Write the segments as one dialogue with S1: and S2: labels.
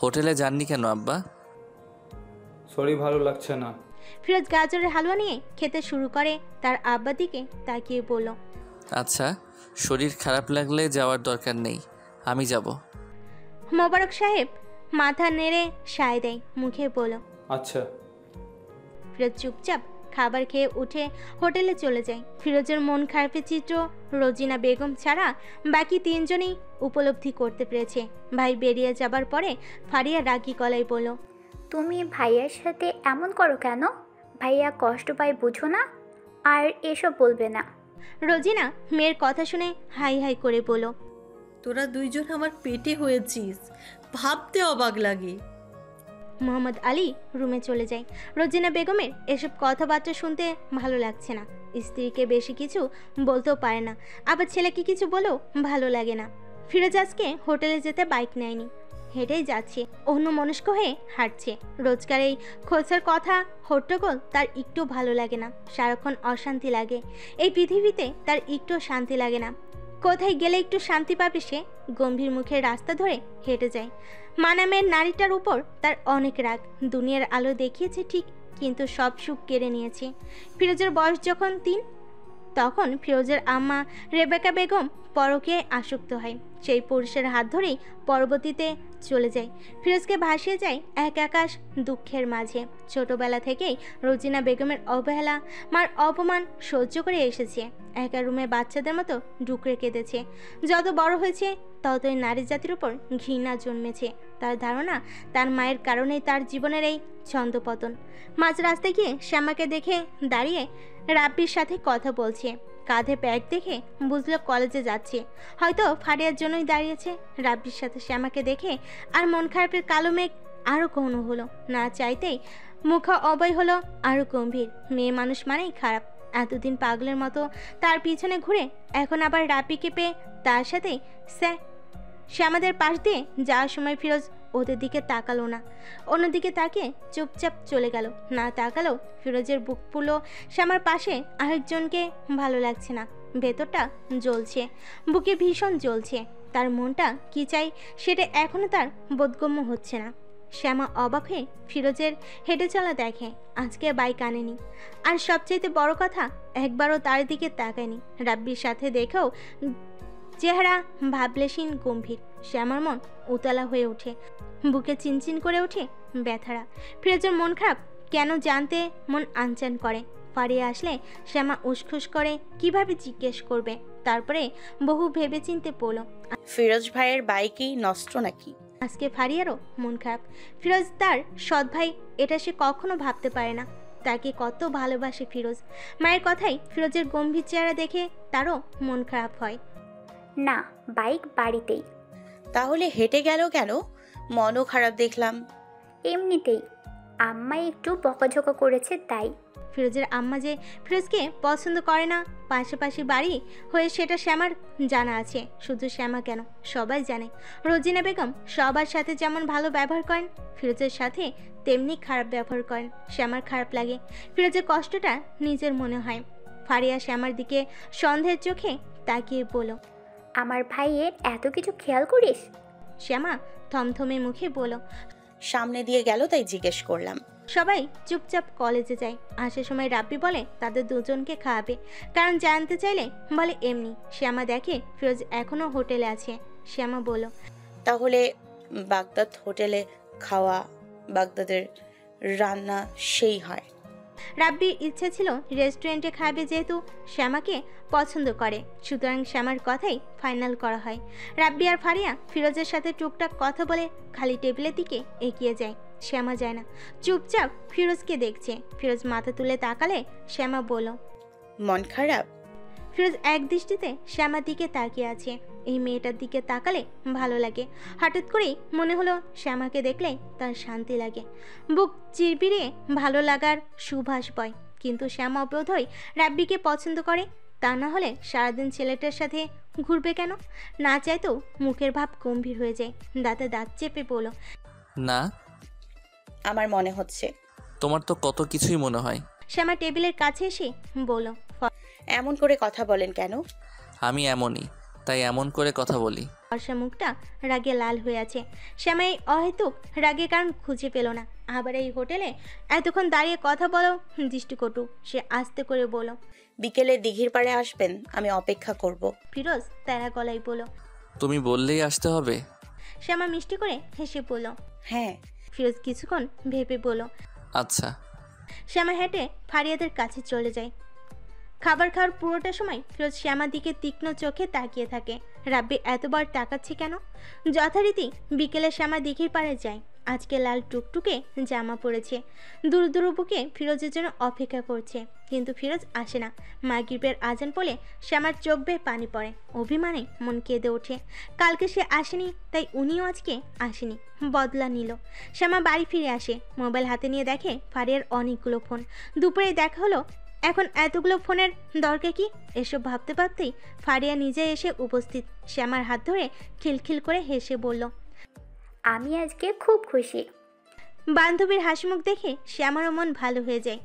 S1: হোটেলে যাননি কেন আব্বা?
S2: শরীর ভালো লাগছে না।
S3: ফিরোজ গাজরের হালুয়া নিয়ে খেতে শুরু করে। তার আব্বার দিকে তাকিয়ে বলল,
S1: আচ্ছা, শরীর খারাপ লাগলে যাওয়ার দরকার নেই, আমি যাব।
S3: মোবারক সাহেব মাথা নেড়ে সায় দেয়, মুখে বলল
S2: আচ্ছা।
S3: ফিরোজ চুপচাপ খাবার খেয়ে উঠে হোটেলে চলে যায়। ফিরোজের মন খারাপের চিত্র রোজিনা বেগম ছাড়া বাকি তিনজনই উপলব্ধি করতে পেরেছে। ভাই বেরিয়ে যাবার পরে ফারিয়া রাগী গলায় বলল,
S4: তুমি ভাইয়ার সাথে এমন করো কেন? ভাইয়া কষ্ট পায় বুঝো না? আর এসব বলবে না।
S3: রোজিনা মেয়ের কথা শুনে হাই হাই করে বলল,
S5: তোরা দুইজন আমার পেটে হয়েছিস, ভাবতে অবাক লাগে।
S3: মোহাম্মদ আলী রুমে চলে যায়। রোজিনা বেগমের এসব কথাবার্তা শুনতে ভালো লাগছে না। স্ত্রীকে বেশি কিছু বলতেও পারে না, আবার ছেলেকে কিছু বলেও ভালো লাগে না। ফিরোজ আজকে হোটেলে যেতে বাইক নেয়নি, হেঁটেই যাচ্ছে, অন্যমনস্ক হয়ে হাঁটছে। রোজকার এই খোঁচার কথা হট্টগোল তার একটু ভালো লাগে না, সারাক্ষণ অশান্তি লাগে। এই পৃথিবীতে তার একটু শান্তি লাগে না। কোথায় গেলে একটু শান্তি পাবে সে? গম্ভীর মুখে রাস্তা ধরে হেঁটে যায়। মানামের নারীটার উপর তার অনেক রাগ। দুনিয়ার আলো দেখিয়েছে ঠিক, কিন্তু সব সুখ কেড়ে নিয়েছে। ফিরোজের বয়স যখন 3, তখন ফিরোজের আম্মা রেবেকা বেগম পরকে আসক্ত হয়। সেই পুরুষের হাত ধরেই পরবর্তীতে চলে যায়। ফিরোজকে ভাসিয়ে যায় এক আকাশ দুঃখের মাঝে। ছোটবেলা থেকেই রোজিনা বেগমের অবহেলা, মার অপমান সহ্য করে এসেছে। একা রুমে বাচ্চাদের মতো ডুকরে কেঁদেছে। যত বড় হয়েছে ততই নারী জাতির উপর ঘৃণা জন্মেছে। তার ধারণা তার মায়ের কারণেই তার জীবনের এই ছন্দপতন। মাঝ রাস্তায় গিয়ে শ্যামাকে দেখে দাঁড়িয়ে রাব্বির সাথে কথা বলছে। কাঁধে ব্যাগ দেখে বুঝলো কলেজে যাচ্ছে, হয়তো ফারিয়ার জন্যই দাঁড়িয়েছে। রাব্বির সাথে শ্যামাকে দেখে আর মন খারাপের কালো মেঘ আরও ঘন হলো। না চাইতেই মুখ অবয় হলো আরও গম্ভীর। মেয়ে মানুষ মানেই খারাপ। এতদিন পাগলের মতো তার পিছনে ঘুরে এখন আবার রাব্বিকে পেয়ে তার সাথে শ্যামাদের পাশ দিয়ে যাওয়ার সময় ফিরোজ ওদের দিকে তাকালো না, অন্যদিকে তাকিয়ে চুপচাপ চলে গেল। না তাকালো ফিরোজের বুক পুলো শ্যামার পাশে আরেকজনকে ভালো লাগছে না। ভেতরটা জ্বলছে, বুকে ভীষণ জ্বলছে। তার মনটা কি চাই সেটা এখনো তার বোধগম্য হচ্ছে না। শ্যামা অবাক হয়ে ফিরোজের হেঁটে চলা দেখে, আজকে বাইক আনেনি। আর সবচেয়ে বড় কথা, একবারও তার দিকে তাকায়নি। রাব্বির সাথে দেখেও চেহারা ভাবলেশীন গম্ভীর। শ্যামার মন উতলা হয়ে ওঠে, বুকে চিনচিন করে ওঠে ব্যথারা। ফিরোজের মন খারাপ কেন জানতে মন আনচান করে। ফারিয়া আসলে শ্যামা উসখুস করে, কিভাবে জিজ্ঞেস করবে। তারপরে বহু ভেবে চিনতে পড়ল,
S6: ফিরোজ ভাইয়ের বাইকই নষ্ট নাকি?
S3: আজকে ফারিয়ারও মন খারাপ। ফিরোজ তার সৎ ভাই, এটা সে কখনো ভাবতে পারে না। তাকে কত ভালোবাসে ফিরোজ। মায়ের কথাই ফিরোজের গম্ভীর চেহারা দেখে তারও মন খারাপ হয়।
S4: না, বাইক বাড়িতেই।
S6: তাহলে হেঁটে গেল কেন? মনও খারাপ দেখলাম।
S4: এমনিতেই আম্মাই একটু বকাঝকা করেছে তাই।
S3: ফিরোজের আম্মা যে ফিরোজকে পছন্দ করে না, পাশাপাশি বাড়ি হয়ে সেটা শ্যামার জানা আছে। শুধু শ্যামা কেন, সবাই জানে। রোজিনা বেগম সবার সাথে যেমন ভালো ব্যবহার করেন, ফিরোজের সাথে তেমনি খারাপ ব্যবহার করেন। শ্যামার খারাপ লাগে, ফিরোজের কষ্টটা নিজের মনে হয়। ফারিয়া শ্যামার দিকে সন্দেহের চোখে তাকিয়ে বলল,
S4: আমার ভাইয়ের এত কিছু খেয়াল করিস?
S3: শ্যামা থমথমে মুখে বলল,
S6: সামনে দিয়ে গেল তাই জিজ্ঞেস করলাম।
S3: সবাই চুপচাপ কলেজে যায়। আসার সময় রাব্বি বলে তাদের দুজনকে খাওয়াবে, কারণ জানতে চাইলে বলে এমনি। শ্যামা দেখে ফিরোজ এখনো হোটেলে আছে। শ্যামা বলল,
S6: তাহলে বাগদাদ হোটেলে খাওয়া, বাগদাদের রান্না সেই হয়।
S3: রাব্বির ইচ্ছে ছিল রেস্টুরেন্টে খাবে, যেহেতু শ্যামাকে পছন্দ করে। সুতরাং শ্যামার কথাই ফাইনাল করা হয়। রাব্বি আর ফারিয়া ফিরোজের সাথে টুকটাক কথা বলে খালি টেবিলের দিকে এগিয়ে যায়। শ্যামা যায় না, চুপচাপ ফিরোজকে দেখছে। ফিরোজ মাথা তুলে তাকালে শ্যামা বলল,
S6: মন খারাপ?
S3: ফিরোজ এক দৃষ্টিতে শ্যামার দিকে তাকিয়ে আছে। এই মেয়েটার দিকে তাকালে ভালো লাগে। হঠাৎ করেই মনে হলো শ্যামাকে দেখলে তার শান্তি লাগে, বুক চিরবিড়িয়ে ভালো লাগার সুভাষ বয়। কিন্তু শ্যামা বোধহয় রাব্বিকে পছন্দ করে, তা না হলে সারাদিন ছেলেটার সাথে ঘুরবে কেন? না চাইতেও মুখের ভাব গম্ভীর হয়ে যায়। দাঁতে দাঁত চেপে বলল,
S1: না,
S6: আমার মনে হচ্ছে।
S1: তোমার তো কত কিছুই মনে হয়।
S3: শ্যামা টেবিলের কাছে এসে বলল,
S6: এমন করে কথা বলেন কেন?
S1: আমি এমনই, তাই এমন করে কথা বলি।
S3: বর্ষা মুখটা রাগে লাল হয়ে আছে। শ্যামা এই অহেতুক রাগে কারণ খুঁজে পেল না। আবার এই হোটেলে এতক্ষণ দাঁড়িয়ে কথা বলো দৃষ্টিকটু। সে আস্তে করে বলো,
S6: বিকেলে দিঘির পাড়ে আসবেন, আমি অপেক্ষা করব।
S3: ফিরোজ তেরা গলায় বলো।
S1: তুমি বললেই আসতে হবে?
S3: শ্যামা মিষ্টি করে হেসে বলল।
S6: হ্যাঁ।
S3: ফিরোজ কিছুক্ষণ ভেবে বলল।
S1: আচ্ছা।
S3: শ্যামা হেঁটে ফারিয়াদের কাছে চলে যায়। খাবার খাওয়ার পুরোটা সময় ফিরোজ শ্যামার দিকে তীক্ষ্ণ চোখে তাকিয়ে থাকে। রাব্বি এতবার তাকাচ্ছে কেন? যথারীতি বিকেলে শ্যামা দিঘির পাড়ে যায়। আজকে লাল টুকটুকে জামা পরেছে। দূর দূর বুকে ফিরোজের জন্য অপেক্ষা করছে, কিন্তু ফিরোজ আসে না। মাগরিবের আজান পড়লে শ্যামার চোখ বেয়ে পানি পড়ে। অভিমানে মন কেঁদে ওঠে। কালকে সে আসেনি, তাই উনিও আজকে আসেনি, বদলা নিল। শ্যামা বাড়ি ফিরে আসে। মোবাইল হাতে নিয়ে দেখে ফারিয়ার অনেকগুলো ফোন। দুপুরে দেখা হলো। এখন এতগুলো ফোনের দরকার কি? এসব ভাবতে ভাবতেই ফারিয়া নিজে এসে উপস্থিত। শ্যামার হাত ধরে খিলখিল করে হেসে বলল,
S4: আমি আজকে খুব খুশি।
S3: বান্ধবীর হাসিমুখ দেখে শ্যামারও মন ভালো হয়ে যায়।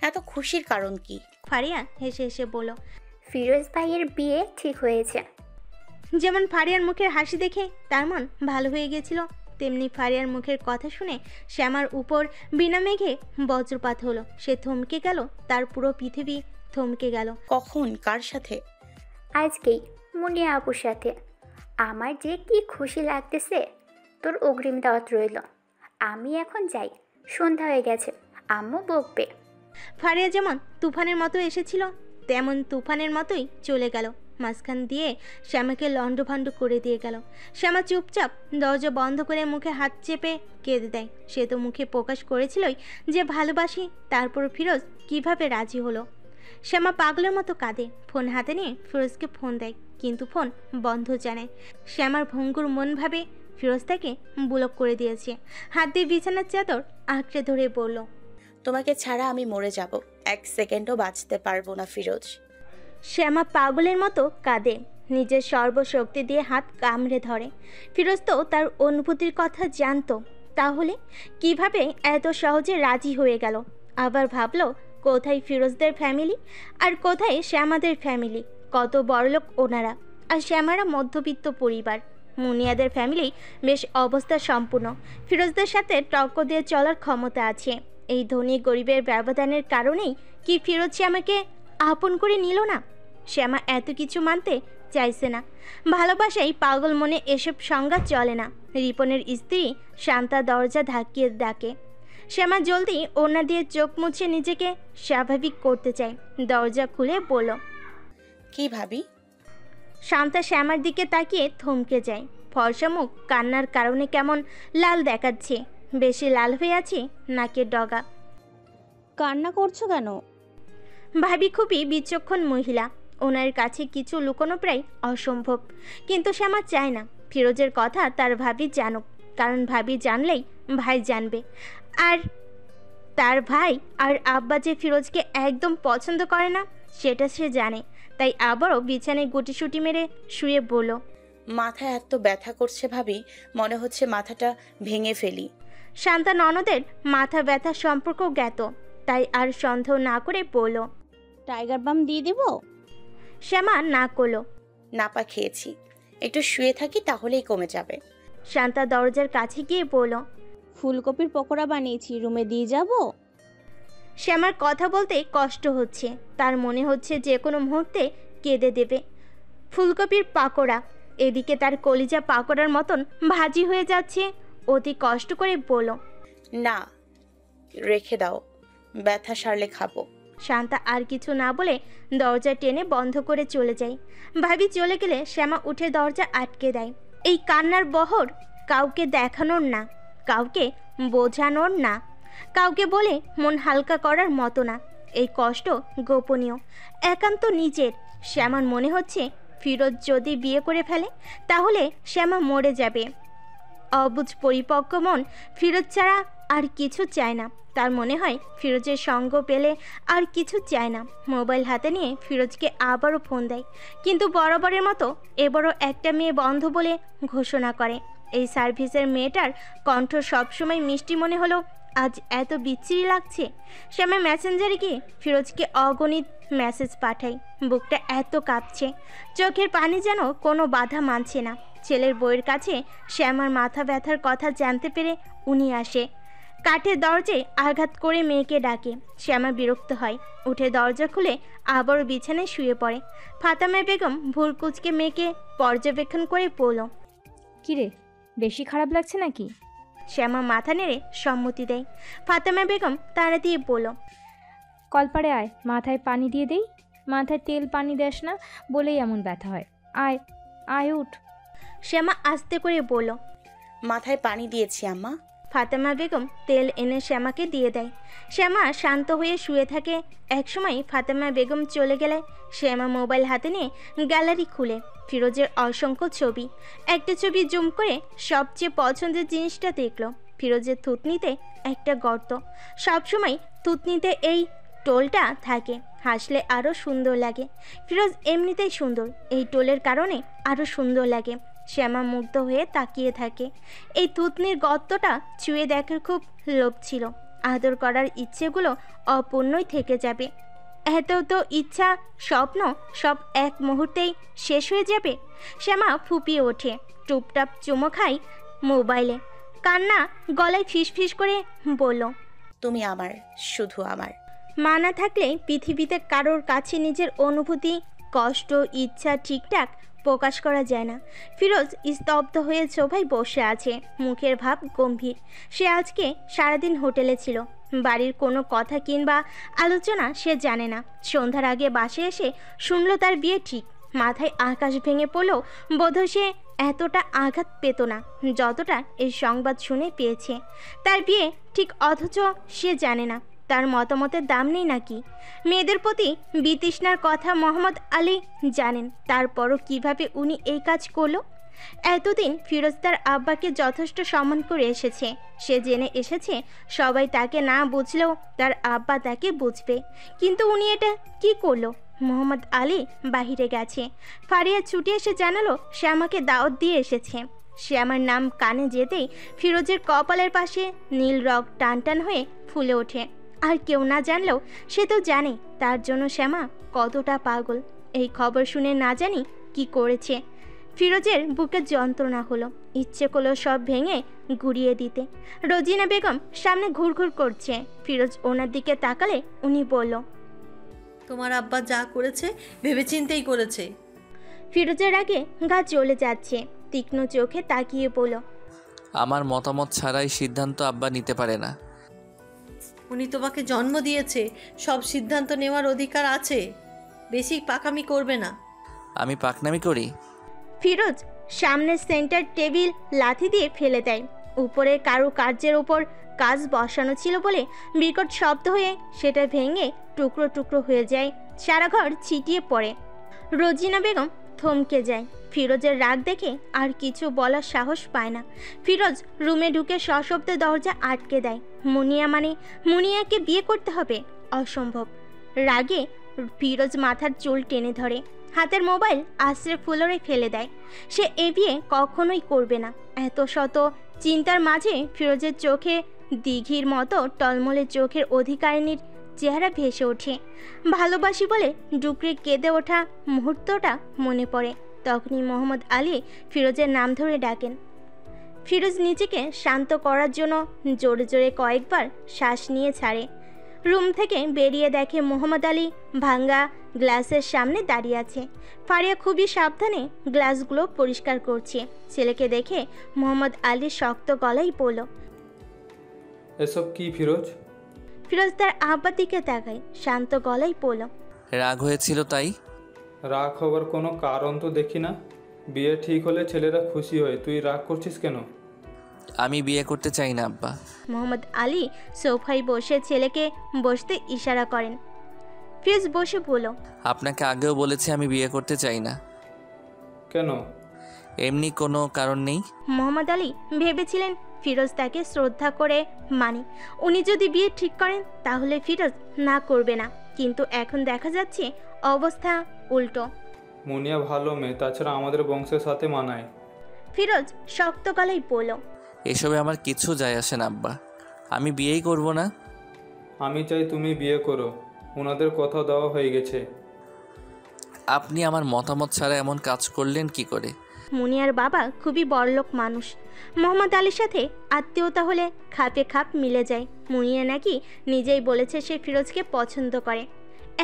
S6: এত খুশির কারণ কি?
S3: ফারিয়া হেসে হেসে বলল,
S4: ফিরোজ ভাইয়ের বিয়ে ঠিক হয়েছে।
S3: যেমন ফারিয়ার মুখের হাসি দেখে তার মন ভালো হয়ে গেছিল, তেমনি ফারিয়ার মুখের কথা শুনে শ্যামার উপর বিনা মেঘে বজ্রপাত হলো। সে থমকে গেল, তার পুরো পৃথিবী থমকে গেল।
S6: কখন, কার সাথে?
S4: আজকেই মুনিয়া আপুর সাথে। আমার যে কি খুশি লাগতেছে। তোর অগ্রিম দাওয়াত রইল। আমি এখন যাই, সন্ধ্যা হয়ে গেছে, আম্মু বকবে।
S3: ফারিয়া যেমন তুফানের মতো এসেছিল, তেমন তুফানের মতোই চলে গেল। মাঝখান দিয়ে শ্যামাকে লণ্ডভণ্ড করে দিয়ে গেল। শ্যামা চুপচাপ দরজা বন্ধ করে মুখে হাত চেপে কেঁদে দেয়। সে তো মুখে প্রকাশ করেছিলই যে ভালোবাসি, তারপর ফিরোজ কিভাবে রাজি হলো। শ্যামা পাগলের মতো কাঁদে। ফোন হাতে নিয়ে ফিরোজকে ফোন দেয়, কিন্তু ফোন বন্ধ জানায়। শ্যামার ভঙ্গুর মন ভাবে ফিরোজ তাকে ব্লক করে দিয়েছে। হাত দিয়ে বিছানার চাদর আঁকড়ে ধরে বলল,
S6: তোমাকে ছাড়া আমি মরে যাব, 1 সেকেন্ডও বাঁচতে পারবো না ফিরোজ।
S3: শ্যামা পাগলের মতো কাঁদে, নিজের সর্বশক্তি দিয়ে হাত কামড়ে ধরে। ফিরোজ তো তার অনুভূতির কথা জানতো, তাহলে কিভাবে এত সহজে রাজি হয়ে গেল? আবার ভাবলো, কোথায় ফিরোজদের ফ্যামিলি আর কোথায় শ্যামাদের ফ্যামিলি? কত বড়লোক ওনারা, আর শ্যামারা মধ্যবিত্ত পরিবার। মুনিয়াদের ফ্যামিলি বেশ অবস্থা সম্পূর্ণ, ফিরোজদের সাথে টক্কর দিয়ে চলার ক্ষমতা আছে। এই ধনী গরিবের ব্যবধানের কারণেই কি ফিরোজ শ্যামাকে আপন করে নিল না? শ্যামা এত কিছু মানতে চাইছে না। ভালোবাসাই পাগল মনে এসব সংজ্ঞা চলে না। রিপনের স্ত্রী শান্তা দরজা ধাক্কিয়ে ডাকে। শ্যামা জলদি ওড়না দিয়ে চোখ মুছে নিজেকে স্বাভাবিক করতে চায়। দরজা খুলে বলল,
S6: কি ভাবি?
S3: শান্তা শ্যামার দিকে তাকিয়ে থমকে যায়। ফর্সা মুখ কান্নার কারণে কেমন লাল দেখাচ্ছে। বেশি লাল হয়ে আছে নাকের ডগা।
S7: কান্না করছো কেন?
S3: ভাবি খুবই বিচক্ষণ মহিলা, ওনার কাছে কিছু লুকোনো প্রায় অসম্ভব। কিন্তু শ্যামা চায় না ফিরোজের কথা তার ভাবি জানুক, কারণ ভাবি জানলেই ভাই জানবে। আর তার ভাই আর আব্বা যে ফিরোজকে একদম পছন্দ করে না সেটা সে জানে। তাই আবারও বিছানায় গুটিসুটি মেরে শুয়ে বলল,
S6: মাথায় এত ব্যথা করছে ভাবি, মনে হচ্ছে মাথাটা ভেঙে ফেলি।
S3: শান্তা ননদের মাথা ব্যথা সম্পর্ক জ্ঞাত, তাই আর সন্দেহ না করে বলল,
S7: টাইগার বাম দিয়ে দেব?
S3: শ্যামা না করলো।
S6: নাপা খেয়েছি, একটু শুয়ে থাকি তাহলেই কমে যাবে।
S3: শান্তা দরজার কাছে গিয়ে বলল,
S7: ফুলকপির পকোড়া বানিয়েছি, রুমে দিয়ে যাব?
S3: শ্যামার কথা বলতে কষ্ট হচ্ছে, তার মনে হচ্ছে যে কোনো মুহূর্তে কেঁদে দেবে। ফুলকপির পাকোড়া, এদিকে তার কলিজা পাকোড়ার মতন ভাজি হয়ে যাচ্ছে। অতি কষ্ট করে বলল,
S6: না, রেখে দাও, ব্যথা সারলে খাবো।
S3: শান্তা আর কিছু না বলে দরজা টেনে বন্ধ করে চলে যায়। ভাবি চলে গেলে শ্যামা উঠে দরজা আটকে দেয়। এই কান্নার বহর কাউকে দেখানোর না, কাউকে বোঝানোর না, কাউকে বলে মন হালকা করার মতো না। এই কষ্ট গোপনীয়, একান্ত নিজের। শ্যামার মনে হচ্ছে ফিরোজ যদি বিয়ে করে ফেলে তাহলে শ্যামা মরে যাবে। অবুঝ পরিপক্ক মন ফিরোজ ছাড়া আর কিছু চায় না। তার মনে হয় ফিরোজের সঙ্গ পেলে আর কিছু চায় না। মোবাইল হাতে নিয়ে ফিরোজকে আবারও ফোন দেয়, কিন্তু বরাবরের মতো এবারও একটা মেয়ে বন্ধ বলে ঘোষণা করে। এই সার্ভিসের মেয়েটার কণ্ঠ সবসময় মিষ্টি মনে হলো আজ এত বিচ্ছিরি লাগছে। শ্যামা মেসেঞ্জারে গিয়ে ফিরোজকে অগণিত মেসেজ পাঠায়। বুকটা এত কাঁপছে, চোখের পানি যেন কোনো বাধা মানছে না। ছেলের বউয়ের কাছে শ্যামার মাথা ব্যথার কথা জানতে পেরে উনি আসে। কাঠের দরজায় আঘাত করে মেয়েকে ডাকে। শ্যামা বিরক্ত হয়, উঠে দরজা খুলে আবারও বিছানায় শুয়ে পড়ে। ফাতেমা বেগম ভুল কুচকে মেয়েকে পর্যবেক্ষণ করে বলল,
S8: কিরে, বেশি খারাপ লাগছে নাকি?
S3: শ্যামা মাথা নেড়ে সম্মতি দেয়। ফাতেমা বেগম তাড়া দিয়ে বলল,
S8: কলপাড়ে আয়, মাথায় পানি দিয়ে দেই। মাথায় তেল পানি দেস না বলেই এমন ব্যথা হয়। আয় আয়, উঠ।
S3: শ্যামা আস্তে করে বলল।
S6: মাথায় পানি দিয়েছি আম্মা।
S3: ফাতেমা বেগম তেল এনে শ্যামাকে দিয়ে দেয়। শ্যামা শান্ত হয়ে শুয়ে থাকে। একসময় ফাতেমা বেগম চলে গেলে শ্যামা মোবাইল হাতে নিয়ে গ্যালারি খুলে ফিরোজের অসংখ্য ছবি। একটা ছবি জুম করে সবচেয়ে পছন্দের জিনিসটা দেখলো, ফিরোজের থুতনিতে একটা গর্ত। সবসময় থুতনিতে এই টোলটা থাকে, হাসলে আরও সুন্দর লাগে। ফিরোজ এমনিতেই সুন্দর, এই টোলের কারণে আরও সুন্দর লাগে। শ্যামা মুগ্ধ হয়ে তাকিয়ে থাকে। এই থুতনির গর্তটা ছুঁয়ে দেখার খুব লোভ ছিল। আদর করার ইচ্ছেগুলো অপূর্ণই থেকে যাবে। এত তো ইচ্ছা, স্বপ্ন সব এক মুহূর্তেই শেষ হয়ে যাবে। শ্যামা ফুপিয়ে ওঠে, টুপটাপ চুমো খায় মোবাইলে। কান্না গলায় ফিসফিস করে বলল,
S6: তুমি আমার, শুধু আমার।
S3: মা না থাকলে পৃথিবীতে কারোর কাছে নিজের অনুভূতি, কষ্ট, ইচ্ছা ঠিকঠাক প্রকাশ করা যায় না। ফিরোজ স্তব্ধ হয়ে সোফায় বসে আছে, মুখের ভাব গম্ভীর। সে আজকে সারাদিন হোটেলে ছিল। বাড়ির কোনো কথা কিংবা আলোচনা সে জানে না। সন্ধ্যার আগে বাসায় এসে শুনল তার বিয়ে ঠিক। মাথায় আকাশ ভেঙে পড়লেও বোধহয় সে এতটা আঘাত পেত না যতটা এই সংবাদ শুনে পেয়েছে। তার বিয়ে ঠিক, অথচ সে জানে না তার মতামতের দাম নেই নাকি। মেয়েদের প্রতি বিতৃষ্ণার কথা মোহাম্মদ আলী জানেন, তারপরও কিভাবে উনি এই কাজ করলো। এতদিন ফিরোজ তার আব্বাকে যথেষ্ট সম্মান করে এসেছে। সে জেনে এসেছে সবাই তাকে না বুঝলেও তার আব্বা তাকে বুঝবে। কিন্তু উনি এটা কি করলো? মোহাম্মদ আলী বাহিরে গেছে। ফারিয়া ছুটে এসে জানালো সে আমাকে দাওয়াত দিয়ে এসেছে। সে আমার নাম কানে যেতেই ফিরোজের কপালের পাশে নীল রগ টান টান হয়ে ফুলে ওঠে। আর কেউ না জানলেও সে তো জানে তার জন্য শ্যামা কতটা পাগল। এই খবর শুনে না জানি কি করেছে। ফিরোজের বুকে যন্ত্রণা হলো, ইচ্ছে করলো সব ভেঙে গুড়িয়ে দিতে। রোজিনা বেগম সামনে ঘুরঘুর করছে। ফিরোজ ওনার দিকে তাকালে উনি বলল,
S5: তোমার আব্বা যা করেছে ভেবেচিন্তেই করেছে।
S3: ফিরোজের আগে গা জ্বলে যাচ্ছে, তীক্ষ্ণ চোখে তাকিয়ে বলল,
S1: আমার মতামত ছাড়াই সিদ্ধান্ত আব্বা নিতে পারে না।
S5: উনি তোমাকে জন্ম দিয়েছে, সব সিদ্ধান্ত নেওয়ার অধিকার আছে। বেশি পাকামি করবে না।
S1: আমি পাকনামি করি?
S3: ফিরোজ সামনের সেন্টার টেবিল লাথি দিয়ে ফেলে দেয়। উপরে কারুকার্যের ওপর কাজ বসানো ছিল বলে বিকট শব্দ হয়ে সেটা ভেঙে টুকরো টুকরো হয়ে যায়। সারা ঘর ছিটিয়ে পড়ে। রোজিনা বেগম থমকে যায়। ফিরোজের রাগ দেখে আর কিছু বলার সাহস পায় না। ফিরোজ রুমে ঢুকে সশব্দে দরজা আটকে দেয়। মুনিয়াকে বিয়ে করতে হবে, অসম্ভব। রাগে ফিরোজ মাথার চুল টেনে ধরে, হাতের মোবাইল আশ্রে ফ্লোরে ফেলে দেয়। সে এ বিয়ে কখনোই করবে না। এত শত চিন্তার মাঝে ফিরোজের চোখে দিঘির মতো টলমলে চোখের অধিকারিণীর চেহারা ভেসে ওঠে। ভালোবাসি বলে ডুকরে কেঁদে ওঠা মুহূর্তটা মনে পড়ে। তখনই মোহাম্মদ আলী ফিরোজের নাম ধরে ডাকেন। ফিরোজ নিজেকে শান্ত করার জন্য জোরে জোরে কয়েকবার শ্বাস নিয়ে ছাড়ে। রুম থেকে বেরিয়ে দেখে মোহাম্মদ আলী ভাঙ্গা গ্লাসের সামনে দাঁড়িয়ে আছে। ফারিয়া খুবই সাবধানে গ্লাসগুলো পরিষ্কার করছে। ছেলেকে দেখে মোহাম্মদ আলী শক্ত গলায় বলল,
S2: এসব কি ফিরোজ?
S3: ফিরোজ তার আব্বার দিকে তাকায়, শান্ত গলায় বলল,
S1: রাগ হয়েছিল তাই।
S2: রাগ হবার কোনো কারণ তো দেখি না। বিয়ে ঠিক হলে ছেলেরা খুশি হয়, তুই রাগ করছিস কেন?
S1: আমি বিয়ে করতে চাই না আব্বা।
S3: মোহাম্মদ আলী সোফায় বসে ছেলেকে বসতে ইশারা করেন। ফিরোজ বসে বলল,
S1: আপনাকে আগেও বলেছি আমি বিয়ে করতে চাই না।
S2: কেন?
S1: এমনি কোনো কারণ নেই।
S3: মোহাম্মদ আলী ভেবেছিলেন ফিরোজ তাকে শ্রদ্ধা করে মানে উনি যদি বিয়ে ঠিক করেন তাহলে ফিরোজ না করবে না। কিন্তু এখন দেখা যাচ্ছে অবস্থা উল্টো।
S2: মুনিয়া ভালো মেয়ে, তাছাড়া আমাদের বংশের সাথে মানায়।
S3: ফিরোজ শক্ত গলায় বলল,
S1: এসবে আমার কিছু যায় আসে না আব্বা। আমি বিয়েই করব না।
S2: আমি চাই তুমি বিয়ে করো, ওনাদের কথা দেওয়া হয়ে গেছে।
S1: আপনি আমার মতামত ছাড়া এমন কাজ করলেন কি করে?
S3: মুনিয়ার বাবা খুবই বড়লোক মানুষ। মোহাম্মদ আলীর সাথে আত্মীয়তা হলে খাপে খাপ মিলে যায়। মুনিয়া নাকি নিজেই বলেছে সে ফিরোজকে পছন্দ করে।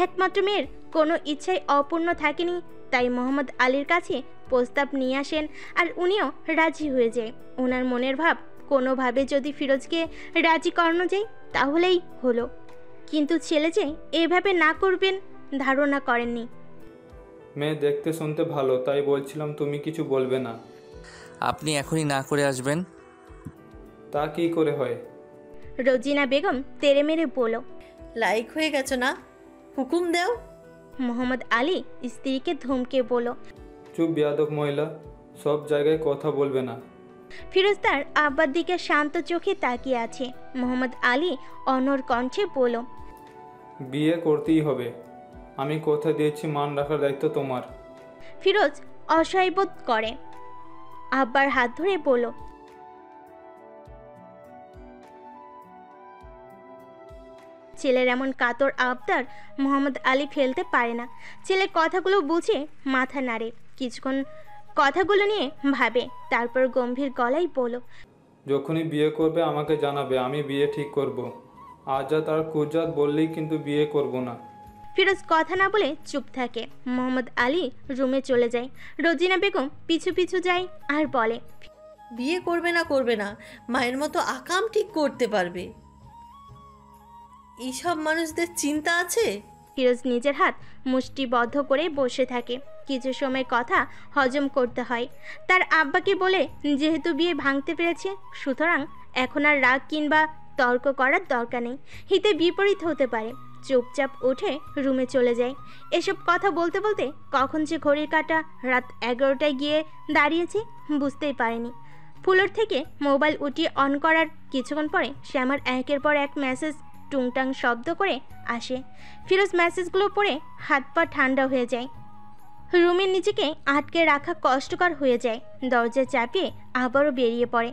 S3: একমাত্র মেয়ের কোনো ইচ্ছাই অপূর্ণ থাকেনি, তাই মোহাম্মদ আলীর কাছে প্রস্তাব নিয়ে আসেন আর উনিও রাজি হয়ে যায়। ওনার মনের ভাব কোনোভাবে যদি ফিরোজকে রাজি করানো যায় তাহলেই হলো, কিন্তু ছেলে যে এভাবে না করবেন ধারণা করেননি।
S2: মেয়ে দেখতে শুনতে ভালো, তাই বলছিলাম তুমি কিছু বলবে না।
S1: আপনি এখনই না করে আসবেন?
S2: তা কি করে হয়?
S3: রোজিনা বেগম তেড়ে মেরে বলল।
S5: লাইক হয়ে গেছো না, হুকুম দাও।
S3: মোহাম্মদ আলী স্ত্রীকে ধমকে বলল।
S2: চুপ বেয়াদব মহিলা, সব জায়গায় কথা বলবে না।
S3: ফিরোজ তার আব্বার দিকে শান্ত চোখে তাকিয়ে আছে। মোহাম্মদ আলী অনড় কণ্ঠে বলল।
S2: বিয়ে করতেই হবে, আমি কথা দিয়েছি, মান রাখার দায়িত্ব তোমার।
S3: ফিরোজ অসহায় বোধ করে, আব্বার হাত ধরে বলল। ছেলের এমন কাতর আবদার মোহাম্মদ আলী ফেলতে পারে না। ছেলের কথাগুলো বুঝে মাথা নাড়ে, কিছুক্ষণ কথাগুলো নিয়ে ভাবে, তারপর গম্ভীর গলায় বলল।
S2: যখনই বিয়ে করবে আমাকে জানাবে, আমি বিয়ে ঠিক করব। আজাদ আর কুজাত বললেই কিন্তু বিয়ে করব না।
S3: ফিরোজ কথা না বলে চুপ থাকে। মোহাম্মদ আলী রুমে চলে যায়। রোজিনা বেগম পিছু পিছু যায় আর বলে।
S5: বিয়ে করবে না, মায়ের মতো আকাম ঠিক করতে পারবে। এইসব মানুষদের চিন্তা আছে?
S3: ফিরোজ নিজের হাত মুষ্টিবদ্ধ করে বসে থাকে। কিছু সময় কথা হজম করতে হয়। তার আব্বাকে বলে যেহেতু বিয়ে ভাঙতে পেরেছে, সুতরাং এখন আর রাগ কিংবা তর্ক করার দরকার নেই, হিতে বিপরীত হতে পারে। চুপচাপ উঠে রুমে চলে যায়। এসব কথা বলতে বলতে কখন যে ঘড়ির কাঁটা রাত 11টায় গিয়ে দাঁড়িয়েছে বুঝতেই পারেনি। ফুলোর থেকে মোবাইল উঠিয়ে অন করার কিছুক্ষণ পরে শ্যামার একের পর এক মেসেজ টুংটাং শব্দ করে আসে। ফিরোজ মেসেজগুলো পড়ে হাত পা ঠান্ডা হয়ে যায়। রুমের নিজেকে আটকে রাখা কষ্টকর হয়ে যায়। দরজা চাপিয়ে আবারও বেরিয়ে পড়ে।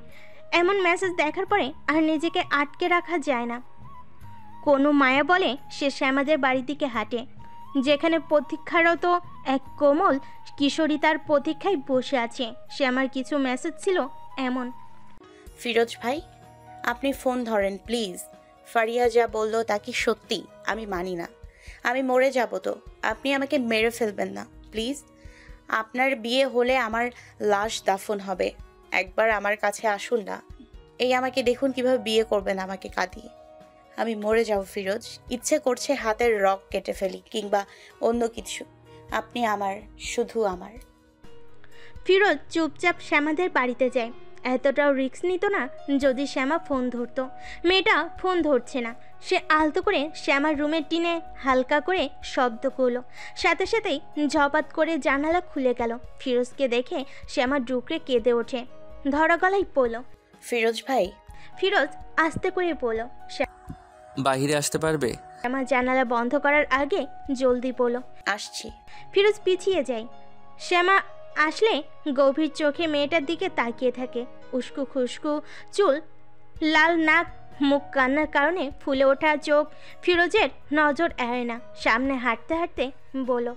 S3: এমন মেসেজ দেখার পরে আর নিজেকে আটকে রাখা যায় না। কোনো মায়া বলে সে শ্যামাদের বাড়ির দিকে হাঁটে, যেখানে প্রতীক্ষারত এক কোমল কিশোরী তার প্রতীক্ষায় বসে আছে। শ্যামার কিছু মেসেজ ছিল এমন।
S6: ফিরোজ ভাই, আপনি ফোন ধরেন প্লিজ। ফারিয়া যা বললো তা কি সত্যি? আমি মানি না, আমি মরে যাব তো। আপনি আমাকে মেরে ফেলবেন না প্লিজ। আপনার বিয়ে হলে আমার লাশ দাফন হবে। একবার আমার কাছে আসুন না। এই আমাকে দেখুন কিভাবে বিয়ে করবেন আমাকে কাঁদিয়ে। আমি মরে যাব ফিরোজ। ইচ্ছে করছে হাতের রগ কেটে ফেলি কিংবা অন্য কিছু। আপনি আমার, শুধু আমার।
S3: ফিরোজ চুপচাপ শ্যামাদের বাড়িতে যায়। এতটাও রিস্ক নিত না যদি শ্যামা ফোন ধরতো। মেয়েটা ফোন ধরছে না। সে আলতো করে শ্যামার রুমের টিনে হালকা করে শব্দ করলো। সাথে সাথেই ঝপাত করে জানালা খুলে গেল। ফিরোজকে দেখে শ্যামা ডুকরে কেঁদে ওঠে, ধরা গলায় বলল।
S6: ফিরোজ ভাই।
S3: ফিরোজ আস্তে করে বলল।
S1: বাইরে আসতে পারবে?
S3: শ্যামা জানালা বন্ধ করার আগে জলদি বলল।
S6: আসছি।
S3: ফিরোজ পিছিয়ে যায়। শ্যামা আসলে গভীর চোখে মেয়েটার দিকে তাকিয়ে থাকে। উস্কু খুস্কু চুল, লাল নাক, মুখ কান্নার কারণে ফুলে ওঠা চোখ। ফিরোজের নজর এড়ে না। সামনে হাঁটতে হাঁটতে বলল।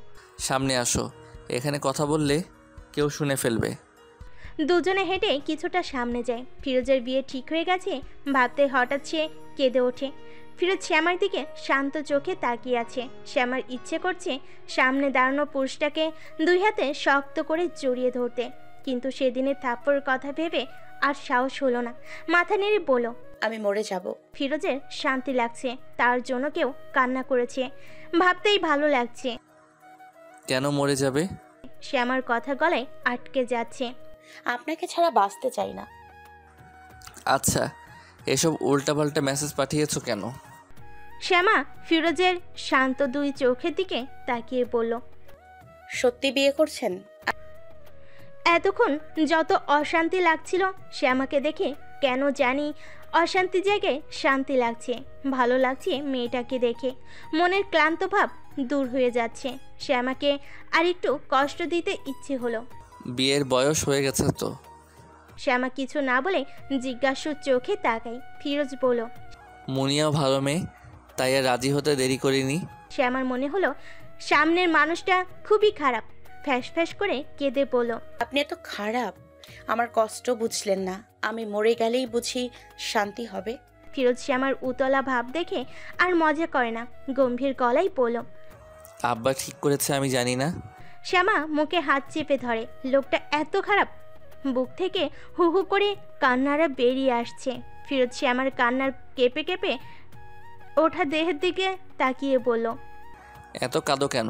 S1: সামনে আসো, এখানে কথা বললে কেউ শুনে ফেলবে।
S3: দুজনে হেঁটে কিছুটা সামনে যায়। ফিরোজের বিয়ে ঠিক হয়ে গেছে ভাবতে হঠাৎ সে কেঁদে ওঠে। ফিরোজ শ্যামার দিকে শান্ত চোখে তাকিয়ে আছে। শ্যামার ইচ্ছে করছে সামনে দাঁড়ানো পুরুষটাকে দুই হাতে শক্ত করে জড়িয়ে ধরতে, কিন্তু সেদিনের থাপ্পড়ের কথা ভেবে আর সাহস হলো না। মাথা নেড়ে বলল।
S6: আমি মরে যাব।
S3: ফিরোজের শান্তি লাগছে, তার জন্য কেউ কান্না করেছে ভাবতেই ভালো লাগছে।
S1: কেন মরে যাবে?
S3: শ্যামার কথা গলায় আটকে যাচ্ছে।
S6: আপনাকে ছাড়া বাঁচতে চাই না।
S1: আচ্ছা, এসব উল্টাপাল্টা মেসেজ পাঠিয়েছো কেন?
S3: শ্যামা ফিরোজের শান্ত দুই চোখের দিকে তাকিয়ে বলল।
S6: সত্যি বিয়ে করছেন?
S3: এতক্ষণ যত অশান্তি লাগছিল শ্যামাকে দেখে কেন জানি অশান্তি জায়গায় শান্তি লাগছে। ভালো লাগছে মেয়েটাকে দেখে। মনের ক্লান্ত ভাব দূর হয়ে যাচ্ছে। শ্যামাকে আর একটু কষ্ট দিতে ইচ্ছে হলো।
S1: বিয়ের বয়স হয়ে গেছে তো?
S3: শ্যামা কিছু না বলে জিজ্ঞাসু চোখে তাকায়। ফিরোজ বলল,
S1: মুনিয়াও ভালো মেয়ে, তাই আর রাজি হতে দেরি করিনি।
S3: শ্যামার মনে হলো সামনের মানুষটা খুবই খারাপ। ফ্যাস ফ্যাস করে কেঁদে বলল,
S6: আপনি এত খারাপ, আমার কষ্ট বুঝলেন না। আমি মরে গেলেই বুঝি শান্তি হবে।
S3: ফিরোজ শ্যামার উতলা ভাব দেখে আর মজা করে না, গম্ভীর গলায় বলল,
S1: আব্বা ঠিক করেছে আমি জানি না।
S3: শ্যামা মুখে হাত চেপে ধরে। লোকটা এত খারাপ। বুক থেকে হু হু করে কান্নারা বেরিয়ে আসছে। ফিরোজ শ্যামার কান্নার কেঁপে কেঁপে ওঠা দেহের দিকে তাকিয়ে বলল,
S1: এত কাঁদো কেন?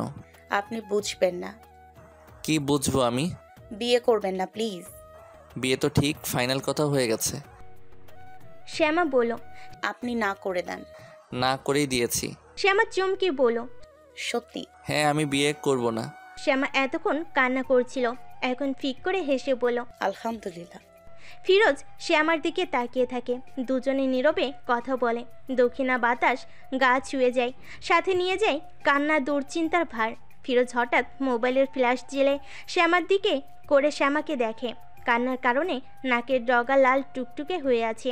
S6: আপনি বুঝবেন না।
S1: কি বুঝবো আমি?
S6: বিয়ে করবেন না প্লিজ।
S1: বিয়ে তো ঠিক ফাইনাল কথা হয়ে গেছে।
S3: শ্যামা বলল।
S6: আপনি না করে দেন।
S1: না করেই দিয়েছি।
S3: শ্যামা চমকে বলল,
S6: সত্যি?
S1: হ্যাঁ, আমি বিয়ে করব না।
S3: শ্যামা এতক্ষণ কান্না করছিল, এখন ফিক করে হেসে বলল,
S6: আলহামদুলিল্লাহ।
S3: ফিরোজ শ্যামার দিকে তাকিয়ে থাকে। দুজনে নীরবে কথা বলে। দক্ষিণা বাতাস গা ছুঁয়ে যায়, সাথে নিয়ে যায় কান্না দুশ্চিন্তার ভার। ফিরোজ হঠাৎ মোবাইলের ফ্ল্যাশ জেলে শ্যামার দিকে করে শ্যামাকে দেখে। কান্নার কারণে নাকের ডগা লাল টুকটুকে হয়ে আছে।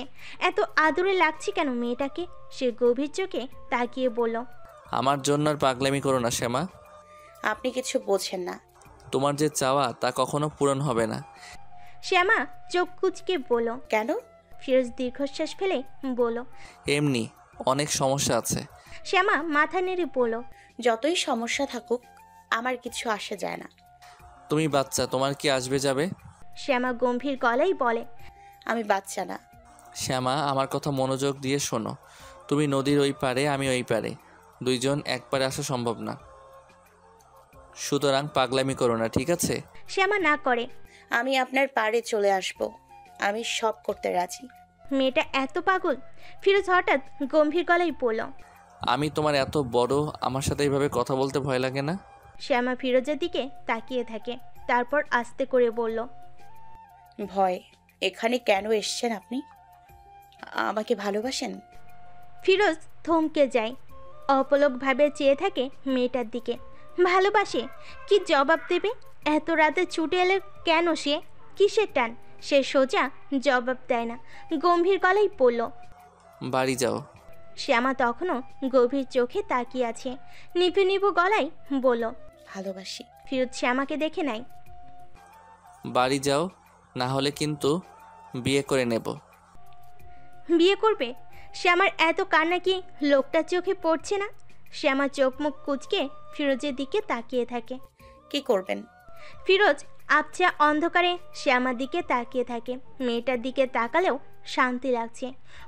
S3: এত আদরে লাগছে কেন মেয়েটাকে? সে গভীর চোখে তাকিয়ে বলল,
S1: আমার জন্য আর পাগলামি করো না শ্যামা।
S6: আপনি কিছু বোঝেন না।
S1: তোমার যে চাওয়া তা কখনো পূরণ হবে না।
S3: শ্যামা চোখ কুচকে বলল।
S6: কেন?
S3: ফিরোজ দীর্ঘশ্বাস ফেলে বলল,
S1: এমনি অনেক সমস্যা আছে।
S3: শ্যামা মাথা নেড়ে বলল,
S6: যতই সমস্যা থাকুক আমার কিছু আসে যায় না।
S1: তুমি বাচ্চা, তোমার কি আসবে যাবে?
S3: শ্যামা গম্ভীর গলায় বলে,
S6: আমি বাচ্চা না।
S1: শ্যামা, আমার কথা মনোযোগ দিয়ে শোনো। তুমি নদীর ওই পারে, আমি ওই পারে, দুইজন এক পারে আসা সম্ভব না। সুতরাং পাগলামি করো না, ঠিক আছে?
S3: শ্যামা না করে।
S6: আমি আপনার পাড়ে চলে আসব, আমি সব করতে রাজি।
S3: মেয়েটা এত পাগল? ফিরোজ হঠাৎ গম্ভীর গলায় বলল।
S1: আমি তোমার এত বড়, আমার সাথে এইভাবে কথা বলতে ভয় লাগে না?
S3: শ্যামা ফিরোজের দিকে তাকিয়ে থাকে, তারপর আস্তে করে বলল,
S6: ভয়? এখানে কেন এসেছেন আপনি? আমাকে ভালোবাসেন?
S3: ফিরোজ থমকে যায়, অপলকভাবে চেয়ে থাকে মেয়েটার দিকে। ভালোবাসে? কি জবাব দেবে? এত রাতে ছুটে এলে কেন সে? কিসের টান? সে সোজা জবাব দেয় না, গম্ভীর গলায় বলল,
S1: বাড়ি যাও।
S3: শ্যামা তখনও গভীর চোখে তাকিয়ে আছে, নিভু নিভু গলায় বলল,
S6: ভালোবাসি।
S3: ফিরোজ শ্যামাকে দেখে নাই।
S1: বাড়ি যাও, না হলে কিন্তু বিয়ে করে নেব।
S3: বিয়ে করবে? শ্যামার এত কান্না কি লোকটার চোখে পড়ছে না? শ্যামা চোখ মুখ কুচকে ফিরোজের দিকে তাকিয়ে থাকে।
S6: কি করবেন?
S3: ফিরোজ আবছা অন্ধকারে শ্যামার দিকে তাকিয়ে থাকে। মেয়েটার দিকে তাকালেও শান্তি লাগছে।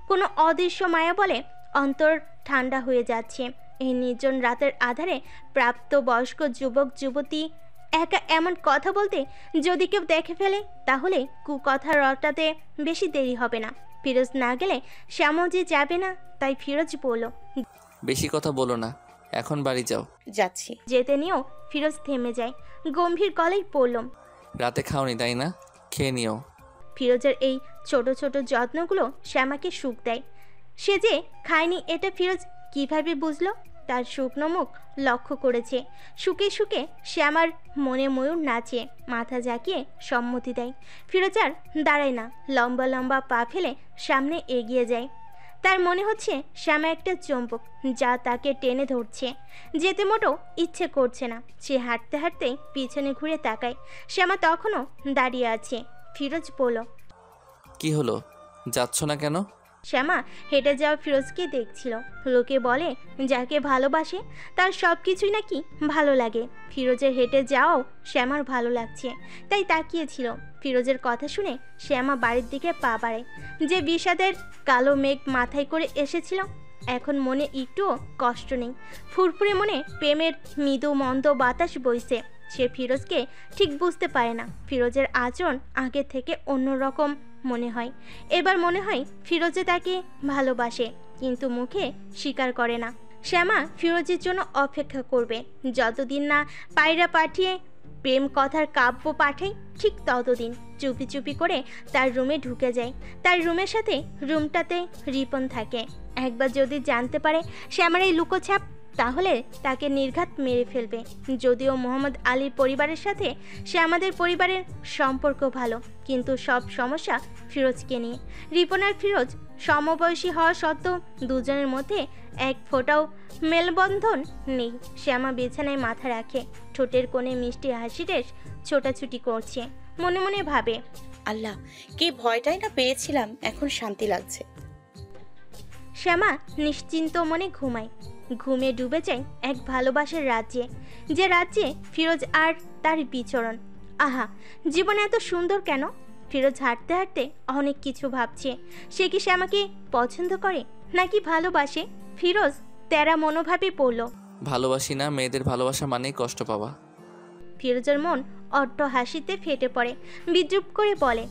S3: কোনো অদৃশ্য মায়া বলে অন্তর ঠান্ডা হয়ে যাচ্ছে। এই নির্জন রাতের আধারে প্রাপ্তবয়স্ক যুবক যুবতী একা এমন কথা বলতে যদি কেউ দেখে ফেলে, তাহলে কুকথা রটাতে বেশি দেরি হবে না। ফিরোজ না গেলে শ্যামও যে যাবে না, তাই ফিরোজ বলল,
S1: বেশি কথা বলো না, এখন বাড়ি যাও।
S6: যাচ্ছি।
S3: যেতে নিয়েও ফিরোজ থেমে যায়, গম্ভীর গলায় বলল,
S1: রাতে খাওনি তাই না? খেয়ে নিও।
S3: ফিরোজের এই ছোট ছোট যত্নগুলো শ্যামাকে সুখ দেয়। সে যে খায়নি এটা ফিরোজ কিভাবে বুঝলো? তার শুকনো মুখ লক্ষ্য করেছে। শুকে শুকে শ্যামার মনে ময়ূর নাচে, মাথা ঝাঁকিয়ে সম্মতি দেয়। ফিরোজ আর দাঁড়ায় না, লম্বা লম্বা পা ফেলে সামনে এগিয়ে যায়। তার মনে হচ্ছে শ্যামা একটা চম্বক, যা তাকে টেনে ধরছে। যেতে মোটেও ইচ্ছে করছে না। সে হাঁটতে হাঁটতেই পিছনে ঘুরে তাকায়। শ্যামা তখনও দাঁড়িয়ে আছে। ফিরোজ বলল,
S1: কি হলো, যাচ্ছ না কেন?
S3: শ্যামা হেঁটে যাওয়া ফিরোজকে দেখছিল। লোকে বলে যাকে ভালোবাসে তার সব কিছুই নাকি ভালো লাগে। ফিরোজের হেঁটে যাওয়াও শ্যামার ভালো লাগছে, তাই তাকিয়েছিল। ফিরোজের কথা শুনে শ্যামা বাড়ির দিকে পা বাড়ায়। যে বিষাদের কালো মেঘ মাথায় করে এসেছিল, এখন মনে একটুও কষ্ট নেই। ফুরফুরে মনে প্রেমের মৃদু মন্দ বাতাস বইছে। সে ফিরোজকে ঠিক বুঝতে পারে না। ফিরোজের আচরণ আগে থেকে অন্যরকম মনে হয়। এবার মনে হয় ফিরোজে তাকে ভালোবাসে, কিন্তু মুখে স্বীকার করে না। শ্যামা ফিরোজের জন্য অপেক্ষা করবে, যতদিন না পায়রা পাঠিয়ে প্রেম কথার কাব্য পাঠায়, ঠিক ততদিন। চুপি চুপি করে তার রুমে ঢুকে যায়। তার রুমের সাথে রুমটাতে রিপন থাকে। একবার যদি জানতে পারে শ্যামার এই লুকোছাপ, তাহলে তাকে নির্ঘাত মেরে ফেলবে। যদিও মোহাম্মদ আলীর পরিবারের সাথে সে আমাদের পরিবারের সম্পর্ক ভালো, কিন্তু সব সমস্যা ফিরোজকে নিয়ে। রিপন আর ফিরোজ সমবয়সী হওয়া সত্ত্বেও দুজনের মধ্যে এক ফোঁটাও মেলবন্ধন নেই। শ্যামা বিছানায় মাথা রাখে, ঠোঁটের কোণে মিষ্টি হাসি রেশ ছোটাছুটি করছে। মনে মনে ভাবে,
S6: আল্লাহ, কি ভয়টাই না পেয়েছিলাম, এখন শান্তি লাগছে।
S3: শ্যামা নিশ্চিন্ত মনে ঘুমায়। ঘুমে ডুবে যায় এক ভালোবাসার রাজ্যে, যে রাজ্যে ফিরোজ আর তার বিচরণ। আহা, জীবন এত সুন্দর কেন? ফিরোজ হাঁটতে হাঁটতে অনেক কিছু ভাবছে। সে কি শ্যামাকে পছন্দ করে নাকি ভালোবাসে? ফিরোজ তেরা মনোভাবে পড়ল।
S1: ভালোবাসি না, মেয়েদের ভালোবাসা মানেই কষ্ট পাওয়া।
S3: ফিরোজের মন অট্ট হাসিতে ফেটে পড়ে, বিদ্রুপ করে বলে,